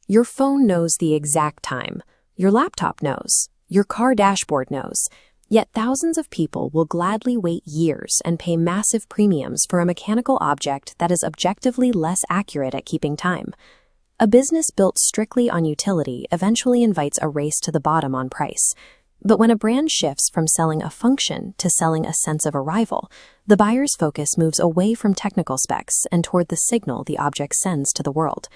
Your phone knows the exact time. Your laptop knows. Your car dashboard knows. Yet thousands of people will gladly wait years and pay massive premiums for a mechanical object that is objectively less accurate at keeping time. A business built strictly on utility eventually invites a race to the bottom on price. But when a brand shifts from selling a function to selling a sense of arrival, the buyer's focus moves away from technical specs and toward the signal the object sends to the world.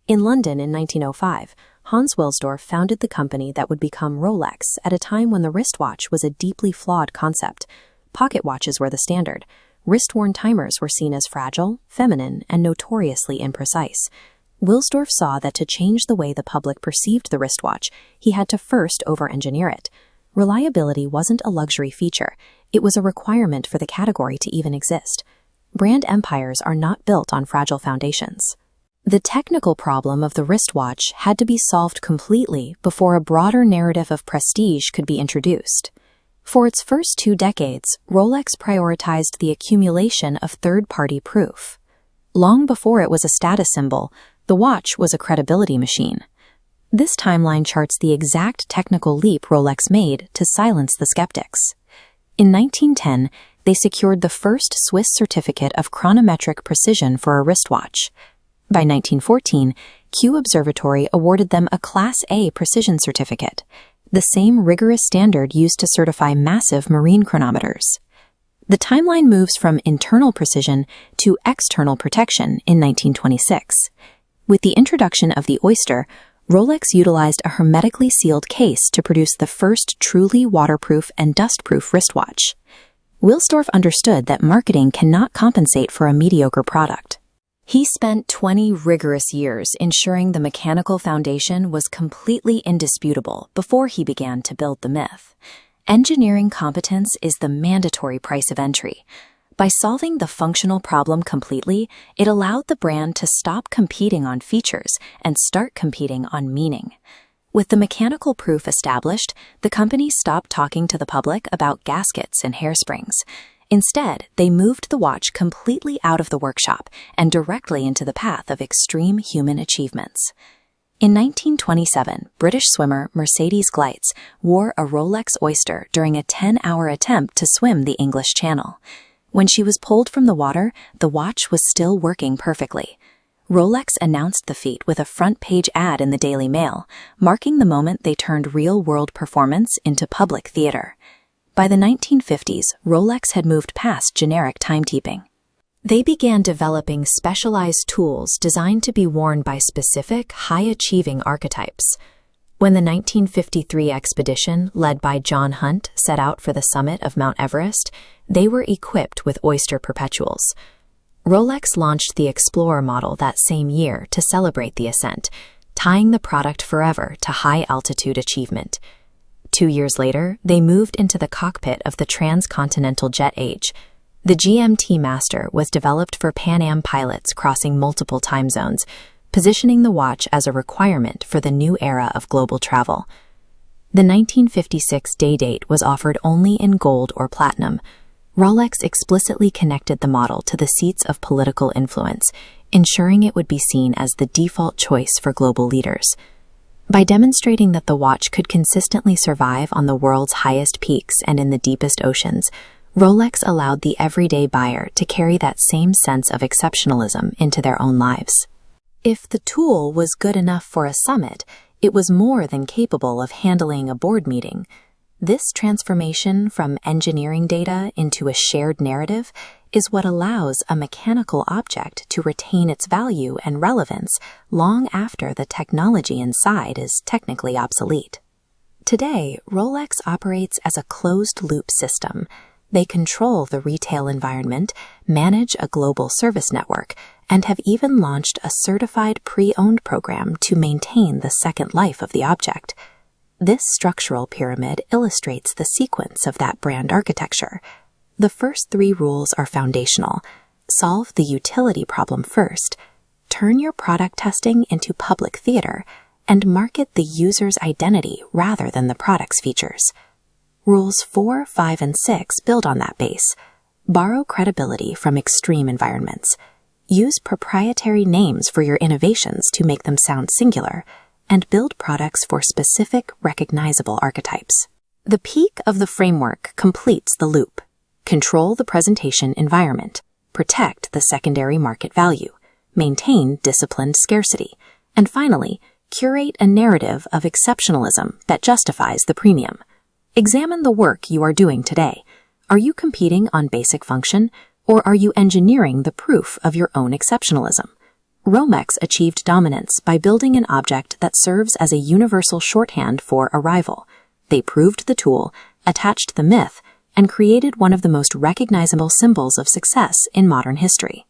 In London in 1905, Hans Wilsdorf founded the company that would become Rolex at a time when the wristwatch was a deeply flawed concept. Pocket watches were the standard. Wrist-worn timers were seen as fragile, feminine, and notoriously imprecise. Wilsdorf saw that to change the way the public perceived the wristwatch, he had to first over-engineer it. Reliability wasn't a luxury feature. It was a requirement for the category to even exist. Brand empires are not built on fragile foundations. The technical problem of the wristwatch had to be solved completely before a broader narrative of prestige could be introduced. For its first 2 decades, Rolex prioritized the accumulation of third-party proof. Long before it was a status symbol, the watch was a credibility machine. This timeline charts the exact technical leap Rolex made to silence the skeptics. In 1910, they secured the first Swiss certificate of chronometric precision for a wristwatch. By 1914, Kew Observatory awarded them a Class A precision certificate, the same rigorous standard used to certify massive marine chronometers. The timeline moves from internal precision to external protection in 1926. With the introduction of the Oyster, Rolex utilized a hermetically sealed case to produce the first truly waterproof and dustproof wristwatch. Wilsdorf understood that marketing cannot compensate for a mediocre product. He spent 20 rigorous years ensuring the mechanical foundation was completely indisputable before he began to build the myth. Engineering competence is the mandatory price of entry. By solving the functional problem completely, it allowed the brand to stop competing on features and start competing on meaning. With the mechanical proof established, the company stopped talking to the public about gaskets and hairsprings. Instead, they moved the watch completely out of the workshop and directly into the path of extreme human achievements. In 1927, British swimmer Mercedes Gleitz wore a Rolex Oyster during a 10-hour attempt to swim the English Channel. When she was pulled from the water, the watch was still working perfectly. Rolex announced the feat with a front-page ad in the Daily Mail, marking the moment they turned real-world performance into public theater. By the 1950s, Rolex had moved past generic timekeeping. They began developing specialized tools designed to be worn by specific, high-achieving archetypes. When the 1953 expedition, led by John Hunt, set out for the summit of Mount Everest, they were equipped with Oyster Perpetuals. Rolex launched the Explorer model that same year to celebrate the ascent, tying the product forever to high-altitude achievement. 2 years later, they moved into the cockpit of the transcontinental jet age. The GMT Master was developed for Pan Am pilots crossing multiple time zones, positioning the watch as a requirement for the new era of global travel. The 1956 day date was offered only in gold or platinum. Rolex explicitly connected the model to the seats of political influence, ensuring it would be seen as the default choice for global leaders. By demonstrating that the watch could consistently survive on the world's highest peaks and in the deepest oceans, Rolex allowed the everyday buyer to carry that same sense of exceptionalism into their own lives. If the tool was good enough for a summit, it was more than capable of handling a board meeting. This transformation from engineering data into a shared narrative is what allows a mechanical object to retain its value and relevance long after the technology inside is technically obsolete. Today, Rolex operates as a closed-loop system. They control the retail environment, manage a global service network, and have even launched a certified pre-owned program to maintain the second life of the object. This structural pyramid illustrates the sequence of that brand architecture. The first 3 rules are foundational. Solve the utility problem first, turn your product testing into public theater, and market the user's identity rather than the product's features. Rules 4, 5, and 6 build on that base. Borrow credibility from extreme environments. Use proprietary names for your innovations to make them sound singular, and build products for specific, recognizable archetypes. The peak of the framework completes the loop. Control the presentation environment, protect the secondary market value, maintain disciplined scarcity, and finally, curate a narrative of exceptionalism that justifies the premium. Examine the work you are doing today. Are you competing on basic function, or are you engineering the proof of your own exceptionalism? Rolex achieved dominance by building an object that serves as a universal shorthand for arrival. They proved the tool, attached the myth, and created one of the most recognizable symbols of success in modern history.